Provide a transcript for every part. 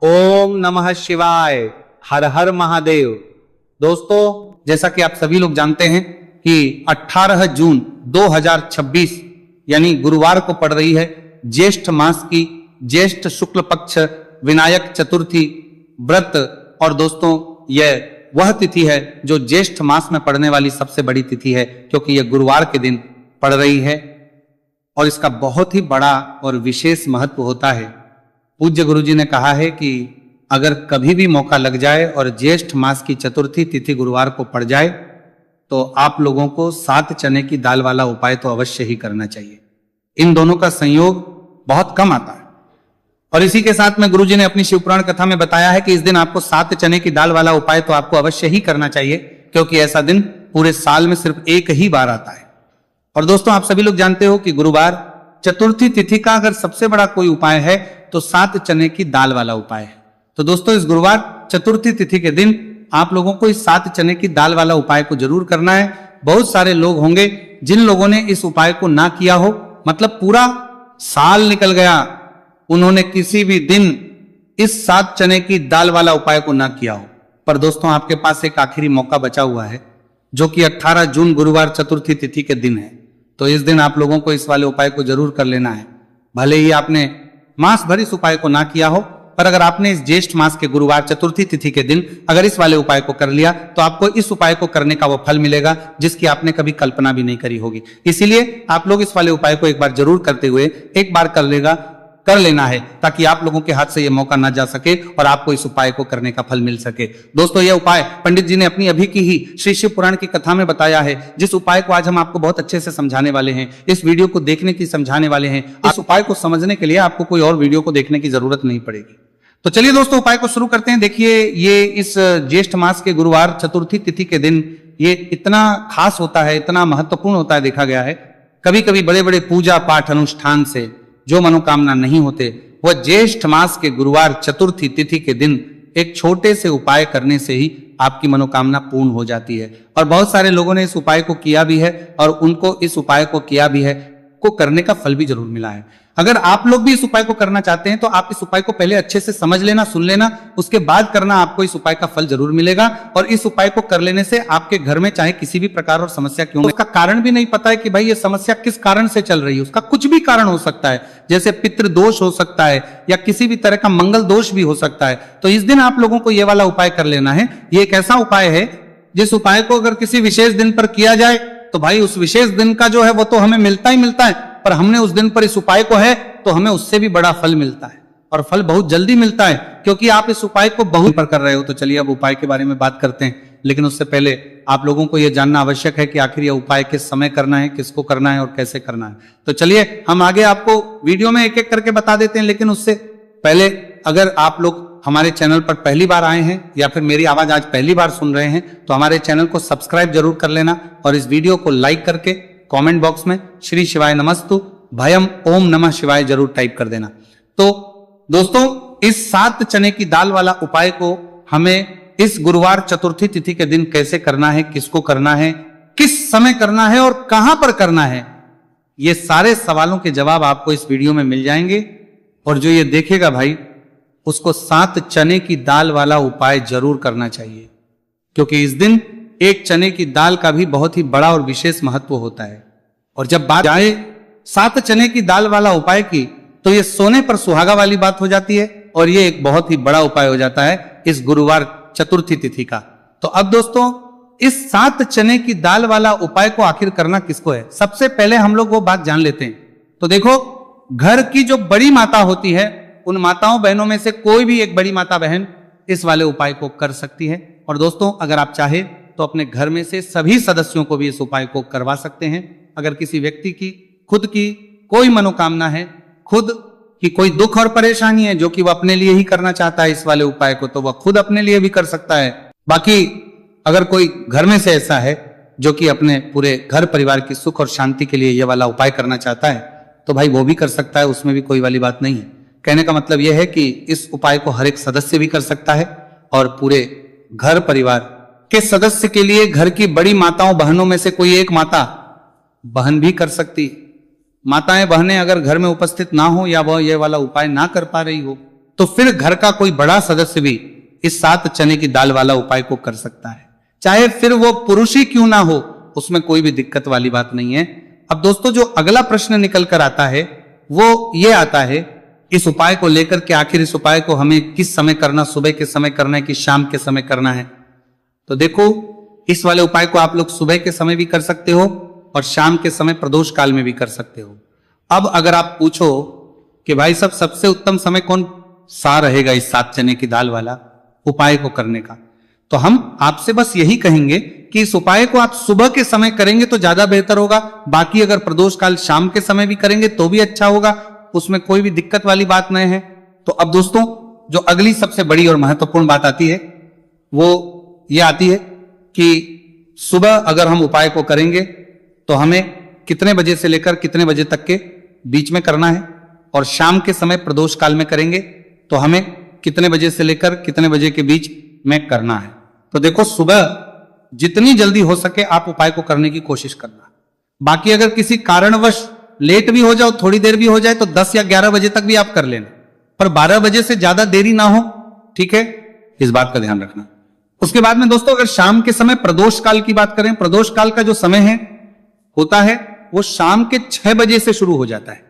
ओम नमः शिवाय, हर हर महादेव। दोस्तों, जैसा कि आप सभी लोग जानते हैं कि 18 जून 2026 यानी गुरुवार को पड़ रही है ज्येष्ठ मास की ज्येष्ठ शुक्ल पक्ष विनायक चतुर्थी व्रत। और दोस्तों, यह वह तिथि है जो ज्येष्ठ मास में पड़ने वाली सबसे बड़ी तिथि है, क्योंकि यह गुरुवार के दिन पड़ रही है और इसका बहुत ही बड़ा और विशेष महत्व होता है। पूज्य गुरुजी ने कहा है कि अगर कभी भी मौका लग जाए और ज्येष्ठ मास की चतुर्थी तिथि गुरुवार को पड़ जाए तो आप लोगों को 7 चने की दाल वाला उपाय तो अवश्य ही करना चाहिए। इन दोनों का संयोग बहुत कम आता है। और इसी के साथ में गुरुजी ने अपनी शिवपुराण कथा में बताया है कि इस दिन आपको 7 चने की दाल वाला उपाय तो आपको अवश्य ही करना चाहिए, क्योंकि ऐसा दिन पूरे साल में सिर्फ एक ही बार आता है। और दोस्तों, आप सभी लोग जानते हो कि गुरुवार चतुर्थी तिथि का अगर सबसे बड़ा कोई उपाय है तो 7 चने की दाल वाला उपाय है। तो दोस्तों, इस गुरुवार चतुर्थी तिथि के दिन आप लोगों को इस 7 चने की दाल वाला उपाय को जरूर करना है। बहुत सारे लोग होंगे जिन लोगों ने इस उपाय को ना किया हो, मतलब पूरा साल निकल गया, उन्होंने किसी भी दिन इस 7 चने की दाल वाला उपाय को ना किया हो। पर दोस्तों, आपके पास एक आखिरी मौका बचा हुआ है, जो कि 18 जून गुरुवार चतुर्थी तिथि के दिन है। तो इस दिन आप लोगों को इस वाले उपाय को जरूर कर लेना है। भले ही आपने मास भर इस उपाय को ना किया हो, पर अगर आपने इस ज्येष्ठ मास के गुरुवार चतुर्थी तिथि के दिन अगर इस वाले उपाय को कर लिया तो आपको इस उपाय को करने का वो फल मिलेगा जिसकी आपने कभी कल्पना भी नहीं करी होगी। इसीलिए आप लोग इस वाले उपाय को एक बार जरूर करते हुए एक बार कर लेना है, ताकि आप लोगों के हाथ से यह मौका ना जा सके और आपको इस उपाय को करने का फल मिल सके। दोस्तों, यह उपाय पंडित जी ने अपनी अभी की ही श्री शिव पुराण की कथा में बताया है, जिस उपाय को आज हम आपको बहुत अच्छे से समझाने वाले हैं। इस वीडियो को देखने की समझाने वाले हैं। इस उपाय को समझने के लिए आपको कोई और वीडियो को देखने की जरूरत नहीं पड़ेगी। तो चलिए दोस्तों, उपाय को शुरू करते हैं। देखिए, ये इस ज्येष्ठ मास के गुरुवार चतुर्थी तिथि के दिन ये इतना खास होता है, इतना महत्वपूर्ण होता है, देखा गया है। कभी कभी बड़े बड़े पूजा पाठ अनुष्ठान से जो मनोकामना नहीं होते, वह ज्येष्ठ मास के गुरुवार चतुर्थी तिथि के दिन एक छोटे से उपाय करने से ही आपकी मनोकामना पूर्ण हो जाती है। और बहुत सारे लोगों ने इस उपाय को किया भी है और उनको इस उपाय को किया भी है, को करने का फल भी जरूर मिला है। अगर आप लोग भी इस उपाय को करना चाहते हैं तो आप इस उपाय को पहले अच्छे से समझ लेना, सुन लेना, उसके बाद करना, आपको इस उपाय का फल जरूर मिलेगा। और इस उपाय को कर लेने से आपके घर में चाहे किसी भी प्रकार और समस्या क्यों, उसका कारण भी नहीं पता है कि भाई ये समस्या किस कारण से चल रही है, उसका कुछ भी कारण हो सकता है, जैसे पितृ दोष हो सकता है या किसी भी तरह का मंगल दोष भी हो सकता है। तो इस दिन आप लोगों को ये वाला उपाय कर लेना है। ये एक ऐसा उपाय है जिस उपाय को अगर किसी विशेष दिन पर किया जाए तो भाई उस विशेष दिन का जो है वो तो हमें मिलता ही मिलता है, पर हमने उस दिन पर इस उपाय को है तो हमें उससे भी बड़ा फल मिलता है, और फल बहुत जल्दी मिलता है, क्योंकि आप इस उपाय को बहुत पर कर रहे हो। तो चलिए अब उपाय के बारे में बात करते हैं, लेकिन उससे पहले आप लोगों को यह जानना आवश्यक है कि आखिर यह उपाय किस समय करना है, किसको करना है और कैसे करना है। तो चलिए हम आगे आपको वीडियो में एक एक करके बता देते हैं, लेकिन उससे पहले अगर आप लोग हमारे चैनल पर पहली बार आए हैं या फिर मेरी आवाज आज पहली बार सुन रहे हैं तो हमारे चैनल को सब्सक्राइब जरूर कर लेना और इस वीडियो को लाइक करके कमेंट बॉक्स में श्री शिवाय नमस्तु भयम ओम नमः शिवाय जरूर टाइप कर देना। तो दोस्तों, इस 7 चने की दाल वाला उपाय को हमें इस गुरुवार चतुर्थी तिथि के दिन कैसे करना है, किसको करना है, किस समय करना है और कहां पर करना है, ये सारे सवालों के जवाब आपको इस वीडियो में मिल जाएंगे। और जो ये देखेगा भाई, उसको 7 चने की दाल वाला उपाय जरूर करना चाहिए, क्योंकि इस दिन एक चने की दाल का भी बहुत ही बड़ा और विशेष महत्व होता है। और जब बात आए 7 चने की दाल वाला उपाय की, तो ये सोने पर सुहागा वाली बात हो जाती है और ये एक बहुत ही बड़ा उपाय हो जाता है इस गुरुवार चतुर्थी तिथि का। तो अब दोस्तों, इस 7 चने की दाल वाला उपाय को आखिर करना किसको है, सबसे पहले हम लोग वो बात जान लेते हैं। तो देखो, घर की जो बड़ी माता होती है, उन माताओं बहनों में से कोई भी एक बड़ी माता बहन इस वाले उपाय को कर सकती है। और दोस्तों, अगर आप चाहे तो अपने घर में से सभी सदस्यों को भी इस उपाय को करवा सकते हैं। अगर किसी व्यक्ति की खुद की कोई मनोकामना है, खुद की कोई दुख और परेशानी है जो कि वह अपने लिए ही करना चाहता है इस वाले उपाय को, तो वह खुद अपने लिए भी कर सकता है। बाकी अगर कोई घर में से ऐसा है जो कि अपने पूरे घर परिवार की सुख और शांति के लिए यह वाला उपाय करना चाहता है, तो भाई वो भी कर सकता है, उसमें भी कोई वाली बात नहीं है। कहने का मतलब यह है कि इस उपाय को हर एक सदस्य भी कर सकता है और पूरे घर परिवार के सदस्य के लिए घर की बड़ी माताओं बहनों में से कोई एक माता बहन भी कर सकती। माताएं बहनें अगर घर में उपस्थित ना हो या वह ये वाला उपाय ना कर पा रही हो, तो फिर घर का कोई बड़ा सदस्य भी इस 7 चने की दाल वाला उपाय को कर सकता है, चाहे फिर वो पुरुष ही क्यों ना हो, उसमें कोई भी दिक्कत वाली बात नहीं है। अब दोस्तों जो अगला प्रश्न निकल कर आता है वो ये आता है इस उपाय को लेकर के, आखिर इस उपाय को हमें किस समय करना, सुबह के समय करना है कि शाम के समय करना है। तो देखो, इस वाले उपाय को आप लोग सुबह के समय भी कर सकते हो और शाम के समय प्रदोष काल में भी कर सकते हो। अब अगर आप पूछो कि भाई साहब सबसे उत्तम समय कौन सा रहेगा इस 7 चने की दाल वाला उपाय को करने का, तो हम आपसे बस यही कहेंगे कि इस उपाय को आप सुबह के समय करेंगे तो ज्यादा बेहतर होगा। बाकी अगर प्रदोष काल शाम के समय भी करेंगे तो भी अच्छा होगा, उसमें कोई भी दिक्कत वाली बात नहीं है। तो अब दोस्तों जो अगली सबसे बड़ी और महत्वपूर्ण बात आती है वो ये आती है कि सुबह अगर हम उपाय को करेंगे तो हमें कितने बजे से लेकर कितने बजे तक के बीच में करना है, और शाम के समय प्रदोष काल में करेंगे तो हमें कितने बजे से लेकर कितने बजे के बीच में करना है। तो देखो, सुबह जितनी जल्दी हो सके आप उपाय को करने की कोशिश करना। बाकी अगर किसी कारणवश लेट भी हो जाओ, थोड़ी देर भी हो जाए, तो 10 या 11 बजे तक भी आप कर लेना, पर 12 बजे से ज्यादा देरी ना हो, ठीक है, इस बात का ध्यान रखना। उसके बाद में दोस्तों अगर शाम के समय प्रदोष काल की बात करें, प्रदोष काल का जो समय है होता है वो शाम के 6 बजे से शुरू हो जाता है।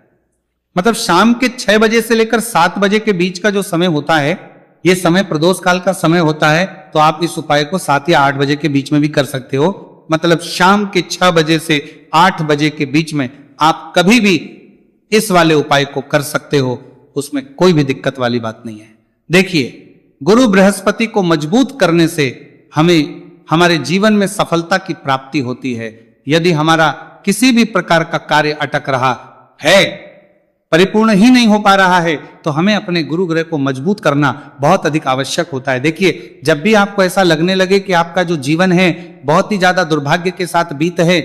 मतलब शाम के 6 बजे से लेकर 7 बजे के बीच का जो समय होता है, ये समय प्रदोष काल का समय होता है। तो आप इस उपाय को 7 या 8 बजे के बीच में भी कर सकते हो। मतलब शाम के 6 बजे से 8 बजे के बीच में आप कभी भी इस वाले उपाय को कर सकते हो, उसमें कोई भी दिक्कत वाली बात नहीं है। देखिए, गुरु बृहस्पति को मजबूत करने से हमें हमारे जीवन में सफलता की प्राप्ति होती है। यदि हमारा किसी भी प्रकार का कार्य अटक रहा है, परिपूर्ण ही नहीं हो पा रहा है, तो हमें अपने गुरु ग्रह को मजबूत करना बहुत अधिक आवश्यक होता है। देखिए, जब भी आपको ऐसा लगने लगे कि आपका जो जीवन है बहुत ही ज्यादा दुर्भाग्य के साथ बीत है,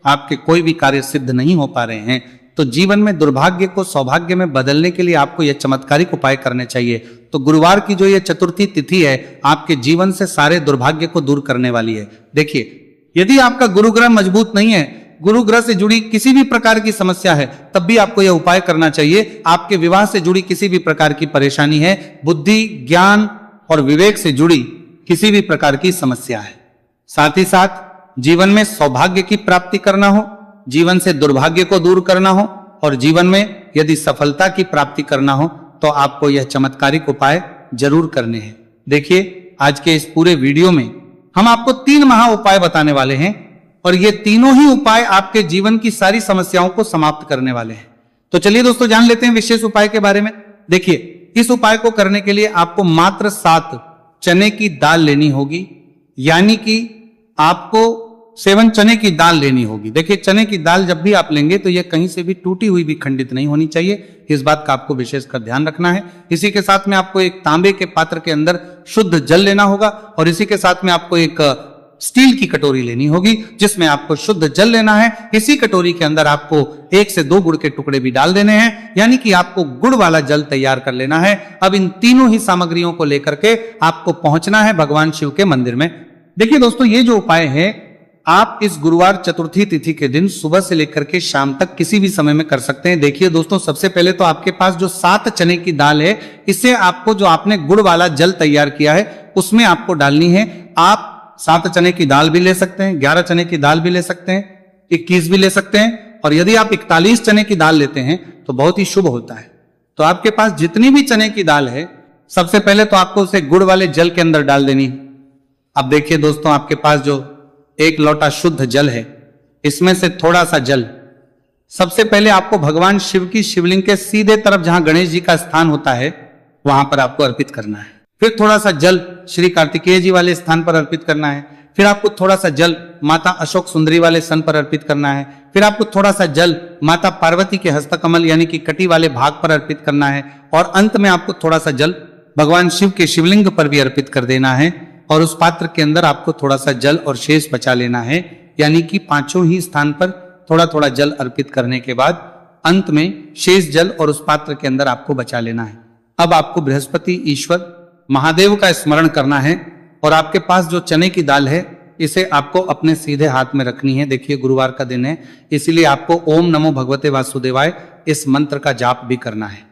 आपके कोई भी कार्य सिद्ध नहीं हो पा रहे हैं, तो जीवन में दुर्भाग्य को सौभाग्य में बदलने के लिए आपको यह चमत्कारिक उपाय करने चाहिए। तो गुरुवार की जो ये चतुर्थी तिथि है आपके जीवन से सारे दुर्भाग्य को दूर करने वाली है। देखिए, यदि आपका गुरु ग्रह मजबूत नहीं है, गुरु ग्रह से जुड़ी किसी भी प्रकार की समस्या है, तब भी आपको यह उपाय करना चाहिए। आपके विवाह से जुड़ी किसी भी प्रकार की परेशानी है, बुद्धि, ज्ञान और विवेक से जुड़ी किसी भी प्रकार की समस्या है, साथ ही साथ जीवन में सौभाग्य की प्राप्ति करना हो, जीवन से दुर्भाग्य को दूर करना हो और जीवन में यदि सफलता की प्राप्ति करना हो, तो आपको यह चमत्कारिक उपाय जरूर करने हैं। देखिए, आज के इस पूरे वीडियो में हम आपको 3 महा उपाय बताने वाले हैं और ये तीनों ही उपाय आपके जीवन की सारी समस्याओं को समाप्त करने वाले हैं। तो चलिए दोस्तों, जान लेते हैं विशेष उपाय के बारे में। देखिए, इस उपाय को करने के लिए आपको मात्र 7 चने की दाल लेनी होगी, यानी कि आपको 7 चने की दाल लेनी होगी। देखिए, चने की दाल जब भी आप लेंगे तो यह कहीं से भी टूटी हुई भी खंडित नहीं होनी चाहिए, इस बात का आपको विशेषकर ध्यान रखना है। इसी के साथ में आपको एक तांबे के पात्र के अंदर शुद्ध जल लेना होगा और इसी के साथ में आपको एक स्टील की कटोरी लेनी होगी जिसमें आपको शुद्ध जल लेना है। इसी कटोरी के अंदर आपको 1 से 2 गुड़ के टुकड़े भी डाल देने हैं, यानी कि आपको गुड़ वाला जल तैयार कर लेना है। अब इन तीनों ही सामग्रियों को लेकर के आपको पहुंचना है भगवान शिव के मंदिर में। देखिए दोस्तों, ये जो उपाय है आप इस गुरुवार चतुर्थी तिथि के दिन सुबह से लेकर के शाम तक किसी भी समय में कर सकते हैं। देखिए दोस्तों, सबसे पहले तो आपके पास जो 7 चने की दाल है, इसे आपको जो आपने गुड़ वाला जल तैयार किया है उसमें आपको डालनी है। आप 7 चने की दाल भी ले सकते हैं, 11 चने की दाल भी ले सकते हैं, 21 भी ले सकते हैं, और यदि आप 41 चने की दाल लेते हैं तो बहुत ही शुभ होता है। तो आपके पास जितनी भी चने की दाल है, सबसे पहले तो आपको उसे गुड़ वाले जल के अंदर डाल देनी है। अब देखिए दोस्तों, आपके पास जो 1 लोटा शुद्ध जल है, इसमें से थोड़ा सा जल सबसे पहले आपको भगवान शिव की शिवलिंग के सीधे तरफ जहां गणेश जी का स्थान होता है वहां पर आपको अर्पित करना है। फिर थोड़ा सा जल श्री कार्तिकेय जी वाले स्थान पर अर्पित करना है। फिर आपको थोड़ा सा जल माता अशोक सुंदरी वाले स्तन पर अर्पित करना है। फिर आपको थोड़ा सा जल माता पार्वती के हस्तकमल यानी कि कटी वाले भाग पर अर्पित करना है। और अंत में आपको थोड़ा सा जल भगवान शिव के शिवलिंग पर भी अर्पित कर देना है। और उस पात्र के अंदर आपको थोड़ा सा जल और शेष बचा लेना है, यानी कि 5 ही स्थान पर थोड़ा थोड़ा जल अर्पित करने के बाद अंत में शेष जल और उस पात्र के अंदर आपको बचा लेना है। अब आपको बृहस्पति, ईश्वर, महादेव का स्मरण करना है और आपके पास जो चने की दाल है इसे आपको अपने सीधे हाथ में रखनी है। देखिए, गुरुवार का दिन है, इसीलिए आपको ओम नमो भगवते वासुदेवाय इस मंत्र का जाप भी करना है।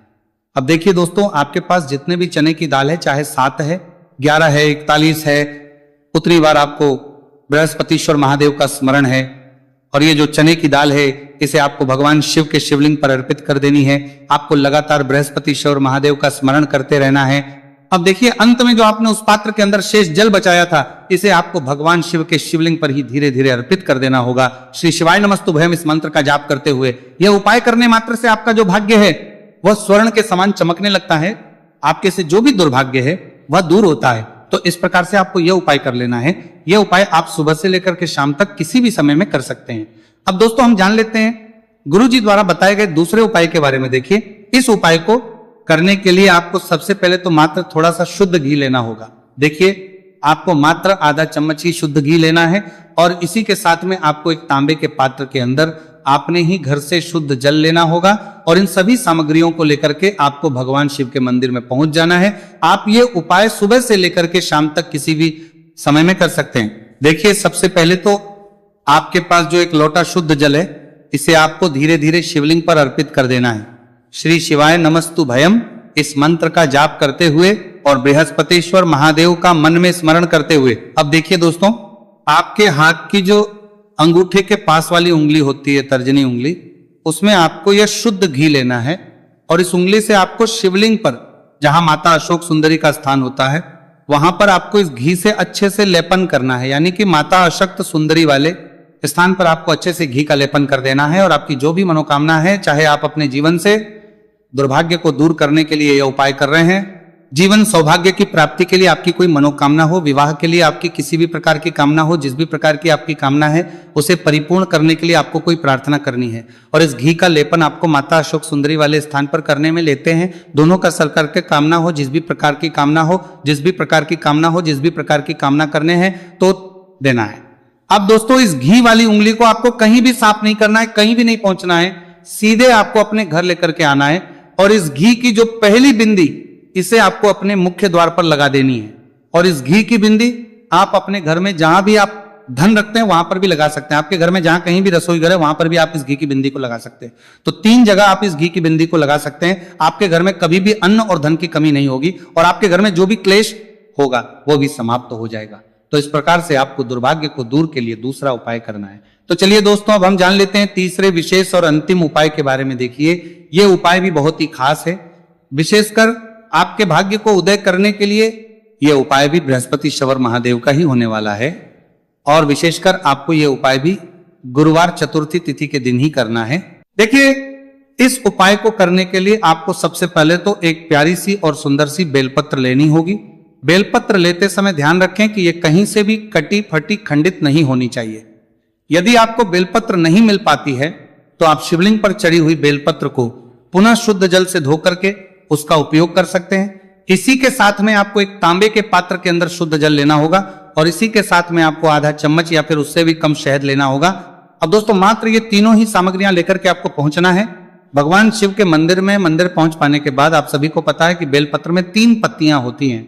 अब देखिए दोस्तों, आपके पास जितने भी चने की दाल है, चाहे 7 है, 11 है, 41 है, उतनी बार आपको बृहस्पतिश्वर महादेव का स्मरण है। और ये जो चने की दाल है, इसे आपको भगवान शिव के शिवलिंग पर अर्पित कर देनी है। आपको लगातार बृहस्पतिश्वर महादेव का स्मरण करते रहना है। अब देखिए, अंत में जो आपने उस पात्र के अंदर शेष जल बचाया था, इसे आपको भगवान शिव के शिवलिंग पर ही धीरे धीरे अर्पित कर देना होगा। श्री शिवाय नमस्तुभयम इस मंत्र का जाप करते हुए यह उपाय करने मात्र से आपका जो भाग्य है वह स्वर्ण के समान चमकने लगता है। आपके से जो भी दुर्भाग्य है वह दूर होता है। तो इस प्रकार से आपको यह उपाय कर लेना है। यह उपाय आप सुबह से लेकर के शाम तक किसी भी समय में कर सकते हैं। अब दोस्तों, हम जान लेते हैं गुरु जी द्वारा बताए गए दूसरे उपाय के बारे में। देखिए, इस उपाय को करने के लिए आपको सबसे पहले तो मात्र थोड़ा सा शुद्ध घी लेना होगा। देखिए, आपको मात्र आधा चम्मच ही शुद्ध घी लेना है और इसी के साथ में आपको एक तांबे के पात्र के अंदर आपने ही घर से शुद्ध जल लेना होगा और इन सभी सामग्रियों को लेकर के आपको भगवान शिव के मंदिर में पहुंच जाना है। आप ये उपाय सुबह से लेकर के शाम तक किसी भी समय में कर सकते हैं। देखिए, सबसे पहले तो आपके पास जो एक लोटा शुद्ध जल है, इसे आपको धीरे धीरे शिवलिंग पर अर्पित कर देना है। श्री शिवाय नमस्तुभयम इस मंत्र का जाप करते हुए और बृहस्पतिश्वर महादेव का मन में स्मरण करते हुए। अब देखिए दोस्तों, आपके हाथ की जो अंगूठे के पास वाली उंगली होती है, तर्जनी उंगली, उसमें आपको यह शुद्ध घी लेना है और इस उंगली से आपको शिवलिंग पर, जहां माता अशोक सुंदरी का स्थान होता है, वहां पर आपको इस घी से अच्छे से लेपन करना है। यानी कि माता अशक्त सुंदरी वाले स्थान पर आपको अच्छे से घी का लेपन कर देना है और आपकी जो भी मनोकामना है, चाहे आप अपने जीवन से दुर्भाग्य को दूर करने के लिए यह उपाय कर रहे हैं, जीवन सौभाग्य की प्राप्ति के लिए आपकी कोई मनोकामना हो, विवाह के लिए आपकी किसी भी प्रकार की कामना हो, जिस भी प्रकार की आपकी कामना है उसे परिपूर्ण करने के लिए आपको कोई प्रार्थना करनी है। और इस घी का लेपन आपको माता अशोक सुंदरी वाले स्थान पर करने में लेते हैं। दोनों का सर करके कामना हो, जिस भी प्रकार की कामना हो, जिस भी प्रकार की कामना हो, जिस भी प्रकार की कामना करने हैं तो देना है। अब दोस्तों, इस घी वाली उंगली को आपको कहीं भी साफ नहीं करना है, कहीं भी नहीं पहुंचना है, सीधे आपको अपने घर लेकर के आना है और इस घी की जो पहली बिंदी, इसे आपको अपने मुख्य द्वार पर लगा देनी है। और इस घी की बिंदी आप अपने घर में जहां भी आप धन रखते हैं वहां पर भी लगा सकते हैं। आपके घर में जहां कहीं भी रसोई घर है वहां पर भी आप इस घी की बिंदी को लगा सकते हैं। तो 3 जगह आप इस घी की बिंदी को लगा सकते हैं। आपके घर में कभी भी अन्न और धन की कमी नहीं होगी और आपके घर में जो भी क्लेश होगा वो भी समाप्त हो जाएगा। तो इस प्रकार से आपको दुर्भाग्य को दूर के लिए दूसरा उपाय करना है। तो चलिए दोस्तों, अब हम जान लेते हैं तीसरे विशेष और अंतिम उपाय के बारे में। देखिए, ये उपाय भी बहुत ही खास है। विशेषकर आपके भाग्य को उदय करने के लिए यह उपाय भी बृहस्पतिश्वर महादेव का ही होने वाला है और विशेषकर आपको यह उपाय भी गुरुवार चतुर्थी तिथि के दिन ही करना है। देखिए, इस उपाय को करने के लिए आपको सबसे पहले तो एक प्यारी सी और सुंदर सी बेलपत्र लेनी होगी। बेलपत्र लेते समय ध्यान रखें कि यह कहीं से भी कटी फटी खंडित नहीं होनी चाहिए। यदि आपको बेलपत्र नहीं मिल पाती है तो आप शिवलिंग पर चढ़ी हुई बेलपत्र को पुनः शुद्ध जल से धो करके उसका उपयोग कर सकते हैं। इसी के साथ में आपको एक तांबे के पात्र के अंदर शुद्ध जल लेना होगा और इसी के साथ में आपको आधा चम्मच या फिर उससे भी कम शहद लेना होगा। अब दोस्तों, मात्र ये तीनों ही सामग्रियां लेकर के आपको पहुंचना है भगवान शिव के मंदिर में। मंदिर पहुंच पाने के बाद आप सभी को पता है कि बेलपत्र में 3 पत्तियां होती हैं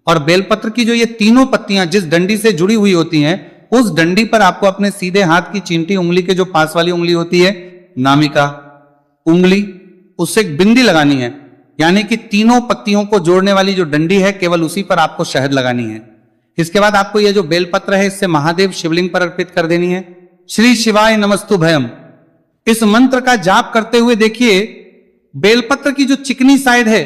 और बेलपत्र की जो ये तीनों पत्तियां जिस डंडी से जुड़ी हुई होती हैं, उस डंडी पर आपको अपने सीधे हाथ की चींटी उंगली के जो पास वाली उंगली होती है, नामिका उंगली, उससे एक बिंदी लगानी है। यानी कि तीनों पत्तियों को जोड़ने वाली जो डंडी है, केवल उसी पर आपको शहद लगानी है। इसके बाद आपको यह जो बेलपत्र है, इससे महादेव शिवलिंग पर अर्पित कर देनी है। श्री शिवाय नमस्तुभयम इस मंत्र का जाप करते हुए देखिए, बेलपत्र की जो चिकनी साइड है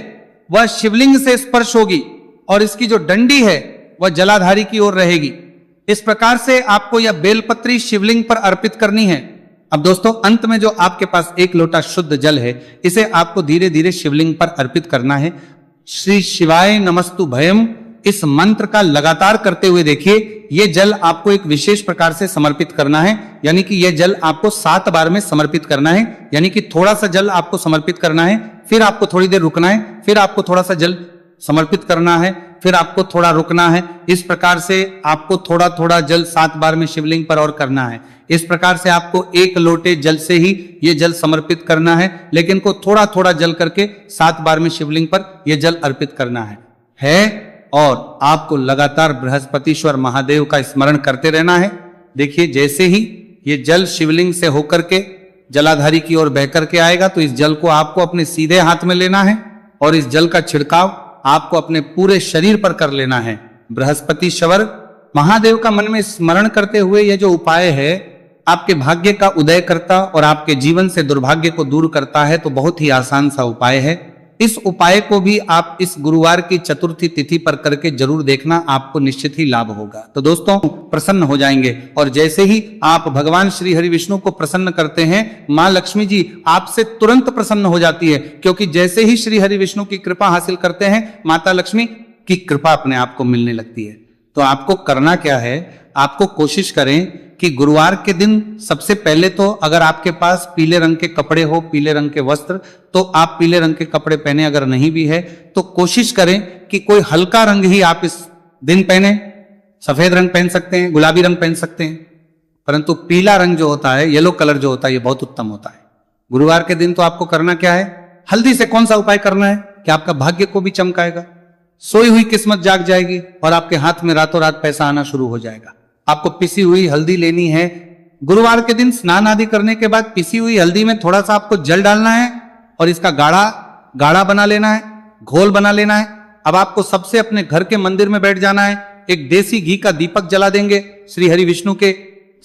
वह शिवलिंग से स्पर्श होगी और इसकी जो डंडी है वह जलाधारी की ओर रहेगी। इस प्रकार से आपको यह बेलपत्री शिवलिंग पर अर्पित करनी है। अब दोस्तों, अंत में जो आपके पास एक लोटा शुद्ध जल है, इसे आपको धीरे धीरे शिवलिंग पर अर्पित करना है। श्री शिवाय नमस्तुभयम इस मंत्र का लगातार करते हुए देखिए, यह जल आपको एक विशेष प्रकार से समर्पित करना है। यानी कि यह जल आपको 7 बार में समर्पित करना है। यानी कि थोड़ा सा जल आपको समर्पित करना है, फिर आपको थोड़ी देर रुकना है, फिर आपको थोड़ा सा जल समर्पित करना है, फिर आपको थोड़ा रुकना है। इस प्रकार से आपको थोड़ा थोड़ा जल 7 बार में शिवलिंग पर और करना है। इस प्रकार से आपको 1 लोटे जल से ही ये जल समर्पित करना है, लेकिन को थोड़ा थोड़ा जल करके 7 बार में शिवलिंग पर यह जल अर्पित करना है। और आपको लगातार बृहस्पतिश्वर महादेव का स्मरण करते रहना है। देखिए, जैसे ही ये जल शिवलिंग से होकर के जलाधारी की ओर बह करके आएगा, तो इस जल को आपको अपने सीधे हाथ में लेना है और इस जल का छिड़काव आपको अपने पूरे शरीर पर कर लेना है। बृहस्पति शवर महादेव का मन में स्मरण करते हुए यह जो उपाय है आपके भाग्य का उदय करता और आपके जीवन से दुर्भाग्य को दूर करता है। तो बहुत ही आसान सा उपाय है। इस उपाय को भी आप इस गुरुवार की चतुर्थी तिथि पर करके जरूर देखना, आपको निश्चित ही लाभ होगा। तो दोस्तों प्रसन्न हो जाएंगे और जैसे ही आप भगवान श्री हरि विष्णु को प्रसन्न करते हैं, मां लक्ष्मी जी आपसे तुरंत प्रसन्न हो जाती है, क्योंकि जैसे ही श्री हरि विष्णु की कृपा हासिल करते हैं माता लक्ष्मी की कृपा अपने आप को मिलने लगती है। तो आपको करना क्या है, आपको कोशिश करें कि गुरुवार के दिन सबसे पहले तो अगर आपके पास पीले रंग के कपड़े हो, पीले रंग के वस्त्र, तो आप पीले रंग के कपड़े पहने। अगर नहीं भी है तो कोशिश करें कि कोई हल्का रंग ही आप इस दिन पहने। सफेद रंग पहन सकते हैं, गुलाबी रंग पहन सकते हैं, परंतु पीला रंग जो होता है, येलो कलर जो होता है, ये बहुत उत्तम होता है। गुरुवार के दिन तो आपको करना क्या है, हल्दी से कौन सा उपाय करना है कि आपका भाग्य को भी चमकाएगा, सोई हुई किस्मत जाग जाएगी और आपके हाथ में रातों रात पैसा आना शुरू हो जाएगा। आपको पिसी हुई हल्दी लेनी है। गुरुवार के दिन स्नान आदि करने के बाद पिसी हुई हल्दी में थोड़ा सा आपको जल डालना है और इसका गाढ़ा बना लेना है, घोल बना लेना है। अब आपको सबसे अपने घर के मंदिर में बैठ जाना है, एक देसी घी का दीपक जला देंगे श्री हरि विष्णु के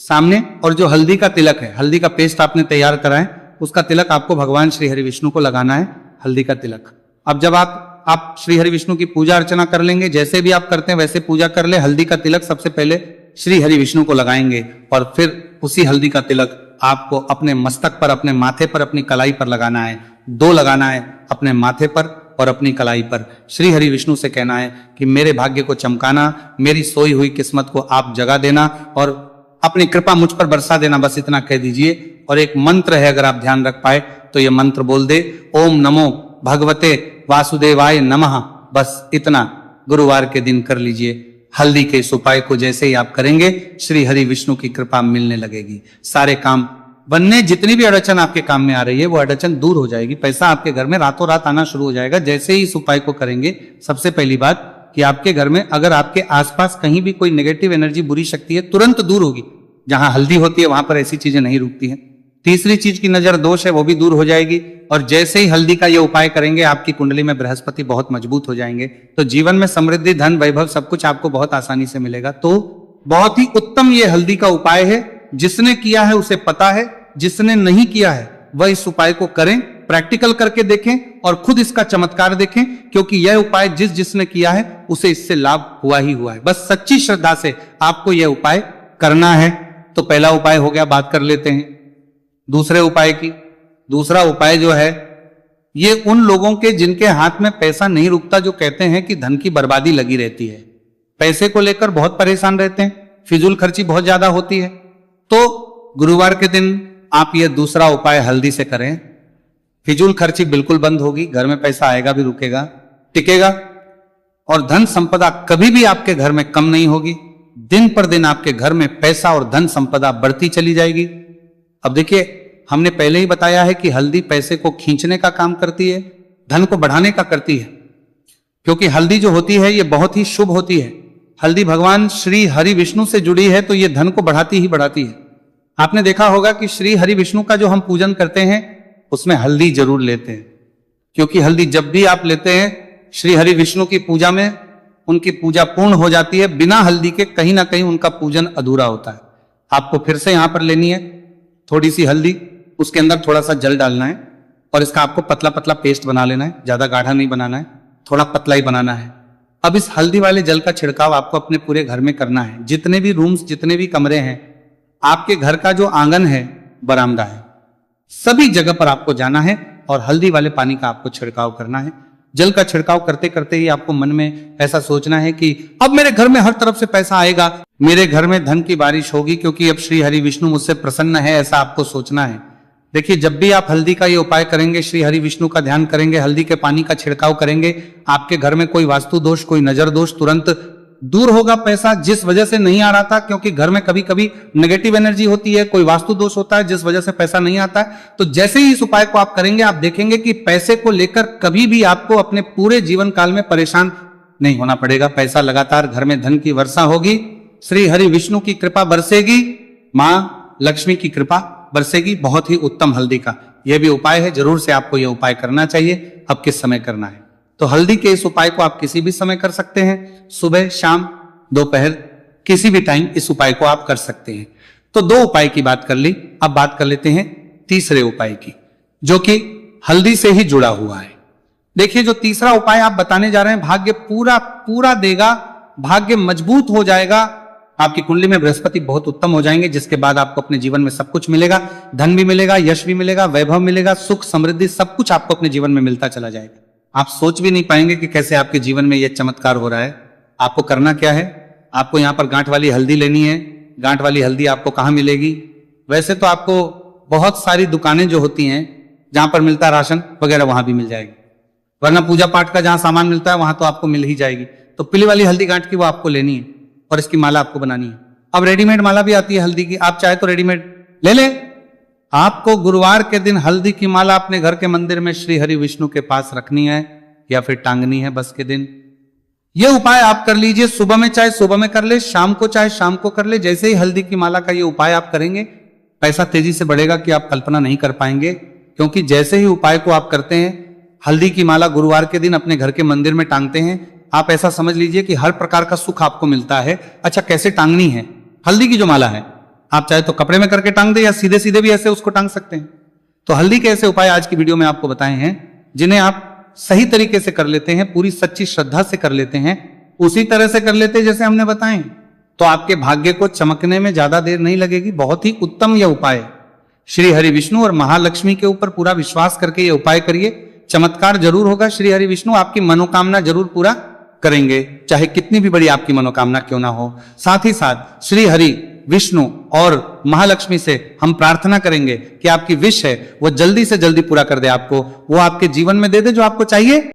सामने, और जो हल्दी का तिलक है, हल्दी का पेस्ट आपने तैयार करा है, उसका तिलक आपको भगवान श्री हरि विष्णु को लगाना है, हल्दी का तिलक। अब जब आप श्री हरि विष्णु की पूजा अर्चना कर लेंगे, जैसे भी आप करते हैं वैसे पूजा कर ले। हल्दी का तिलक सबसे पहले श्री हरि विष्णु को लगाएंगे और फिर उसी हल्दी का तिलक आपको अपने मस्तक पर, अपने माथे पर, अपनी कलाई पर लगाना है। 2 लगाना है, अपने माथे पर और अपनी कलाई पर। श्री हरि विष्णु से कहना है कि मेरे भाग्य को चमकाना, मेरी सोई हुई किस्मत को आप जगा देना और अपनी कृपा मुझ पर बरसा देना, बस इतना कह दीजिए। और एक मंत्र है, अगर आप ध्यान रख पाए तो ये मंत्र बोल दे, ओम नमो भगवते वासुदेवाय नमः। बस इतना गुरुवार के दिन कर लीजिए। हल्दी के इस उपाय को जैसे ही आप करेंगे, श्री हरि विष्णु की कृपा मिलने लगेगी। सारे काम बनने, जितनी भी अड़चन आपके काम में आ रही है वो अड़चन दूर हो जाएगी। पैसा आपके घर में रातों रात आना शुरू हो जाएगा जैसे ही इस उपाय को करेंगे। सबसे पहली बात कि आपके घर में अगर आपके आसपास कहीं भी कोई नेगेटिव एनर्जी, बुरी शक्ति है, तुरंत दूर होगी। जहां हल्दी होती है वहां पर ऐसी चीजें नहीं रुकती हैं। तीसरी चीज की नजर दोष है वो भी दूर हो जाएगी। और जैसे ही हल्दी का ये उपाय करेंगे, आपकी कुंडली में बृहस्पति बहुत मजबूत हो जाएंगे, तो जीवन में समृद्धि, धन, वैभव सब कुछ आपको बहुत आसानी से मिलेगा। तो बहुत ही उत्तम ये हल्दी का उपाय है। जिसने किया है उसे पता है, जिसने नहीं किया है वह इस उपाय को करें, प्रैक्टिकल करके देखें और खुद इसका चमत्कार देखें, क्योंकि यह उपाय जिसने किया है उसे इससे लाभ हुआ ही हुआ है। बस सच्ची श्रद्धा से आपको यह उपाय करना है। तो पहला उपाय हो गया, बात कर लेते हैं दूसरे उपाय की। दूसरा उपाय जो है ये उन लोगों के जिनके हाथ में पैसा नहीं रुकता, जो कहते हैं कि धन की बर्बादी लगी रहती है, पैसे को लेकर बहुत परेशान रहते हैं, फिजूल खर्ची बहुत ज्यादा होती है। तो गुरुवार के दिन आप ये दूसरा उपाय हल्दी से करें, फिजूल खर्ची बिल्कुल बंद होगी, घर में पैसा आएगा भी, रुकेगा, टिकेगा और धन संपदा कभी भी आपके घर में कम नहीं होगी। दिन पर दिन आपके घर में पैसा और धन संपदा बढ़ती चली जाएगी। अब देखिए, हमने पहले ही बताया है कि हल्दी पैसे को खींचने का काम करती है, धन को बढ़ाने का करती है, क्योंकि हल्दी जो होती है ये बहुत ही शुभ होती है। हल्दी भगवान श्री हरि विष्णु से जुड़ी है, तो ये धन को बढ़ाती ही बढ़ाती है। आपने देखा होगा कि श्री हरि विष्णु का जो हम पूजन करते हैं उसमें हल्दी जरूर लेते हैं, क्योंकि हल्दी जब भी आप लेते हैं श्री हरि विष्णु की पूजा में, उनकी पूजा पूर्ण हो जाती है। बिना हल्दी के कहीं ना कहीं उनका पूजन अधूरा होता है। आपको फिर से यहां पर लेनी है थोड़ी सी हल्दी, उसके अंदर थोड़ा सा जल डालना है और इसका आपको पतला पतला पेस्ट बना लेना है। ज्यादा गाढ़ा नहीं बनाना है, थोड़ा पतला ही बनाना है। अब इस हल्दी वाले जल का छिड़काव आपको अपने पूरे घर में करना है। जितने भी रूम्स, जितने भी कमरे हैं, आपके घर का जो आंगन है, बरामदा है, सभी जगह पर आपको जाना है और हल्दी वाले पानी का आपको छिड़काव करना है। जल का छिड़काव करते करते ही आपको मन में ऐसा सोचना है कि अब मेरे घर में हर तरफ से पैसा आएगा, मेरे घर में धन की बारिश होगी, क्योंकि अब श्री हरि विष्णु मुझसे प्रसन्न है, ऐसा आपको सोचना है। देखिए, जब भी आप हल्दी का ये उपाय करेंगे, श्री हरि विष्णु का ध्यान करेंगे, हल्दी के पानी का छिड़काव करेंगे, आपके घर में कोई वास्तु दोष, कोई नजर दोष तुरंत दूर होगा। पैसा जिस वजह से नहीं आ रहा था, क्योंकि घर में कभी कभी नेगेटिव एनर्जी होती है, कोई वास्तु दोष होता है जिस वजह से पैसा नहीं आता है, तो जैसे ही इस उपाय को आप करेंगे, आप देखेंगे कि पैसे को लेकर कभी भी आपको अपने पूरे जीवन काल में परेशान नहीं होना पड़ेगा। पैसा लगातार घर में, धन की वर्षा होगी, श्री हरि विष्णु की कृपा बरसेगी, मां लक्ष्मी की कृपा बरसेगी। बहुत ही उत्तम हल्दी का यह भी उपाय है, जरूर से आपको यह उपाय करना चाहिए। अब किस समय करना है? तो हल्दी के इस उपाय को आप किसी भी समय कर सकते हैं, सुबह, शाम, दोपहर, किसी भी टाइम इस उपाय को आप कर सकते हैं। तो 2 उपाय की बात कर ली, अब बात कर लेते हैं तीसरे उपाय की, जो कि हल्दी से ही जुड़ा हुआ है। देखिए, जो तीसरा उपाय आप बताने जा रहे हैं, भाग्य पूरा पूरा देगा, भाग्य मजबूत हो जाएगा, आपकी कुंडली में बृहस्पति बहुत उत्तम हो जाएंगे, जिसके बाद आपको अपने जीवन में सब कुछ मिलेगा, धन भी मिलेगा, यश भी मिलेगा, वैभव मिलेगा, सुख समृद्धि सब कुछ आपको अपने जीवन में मिलता चला जाएगा। आप सोच भी नहीं पाएंगे कि कैसे आपके जीवन में यह चमत्कार हो रहा है। आपको करना क्या है, आपको यहां पर गांठ वाली हल्दी लेनी है। गांठ वाली हल्दी आपको कहां मिलेगी? वैसे तो आपको बहुत सारी दुकानें जो होती हैं जहां पर मिलता है राशन वगैरह, वहां भी मिल जाएगी, वरना पूजा पाठ का जहां सामान मिलता है वहां तो आपको मिल ही जाएगी। तो पीली वाली हल्दी गांठ की वो आपको लेनी है और इसकी माला आपको बनानी है। अब रेडीमेड माला भी आती है हल्दी की, आप चाहे तो रेडीमेड ले ले। आपको गुरुवार के दिन हल्दी की माला अपने घर के मंदिर में श्री हरि विष्णु के पास रखनी है या फिर टांगनी है बस के दिन। यह उपाय आप कर लीजिए, सुबह में चाहे सुबह में कर ले, शाम को चाहे शाम को कर ले। जैसे ही हल्दी की माला का ये उपाय आप करेंगे, पैसा तेजी से बढ़ेगा कि आप कल्पना नहीं कर पाएंगे, क्योंकि जैसे ही उपाय को आप करते हैं, हल्दी की माला गुरुवार के दिन अपने घर के मंदिर में टांगते हैं, आप ऐसा समझ लीजिए कि हर प्रकार का सुख आपको मिलता है। अच्छा, कैसे टांगनी है हल्दी की जो माला है? आप चाहे तो कपड़े में करके टांग दे या सीधे सीधे भी ऐसे उसको टांग सकते हैं। तो हल्दी के ऐसे उपाय आज की वीडियो में आपको बताए हैं, जिन्हें आप सही तरीके से कर लेते हैं, पूरी सच्ची श्रद्धा से कर लेते हैं, उसी तरह से कर लेते हैं जैसे हमने बताए, तो आपके भाग्य को चमकने में ज्यादा देर नहीं लगेगी। बहुत ही उत्तम यह उपाय। श्री हरि विष्णु और महालक्ष्मी के ऊपर पूरा विश्वास करके यह उपाय करिए, चमत्कार जरूर होगा। श्री हरि विष्णु आपकी मनोकामना जरूर पूरा करेंगे, चाहे कितनी भी बड़ी आपकी मनोकामना क्यों ना हो। साथ ही साथ श्री हरि विष्णु और महालक्ष्मी से हम प्रार्थना करेंगे कि आपकी विश है वो जल्दी से जल्दी पूरा कर दे, आपको वो आपके जीवन में दे दे जो आपको चाहिए।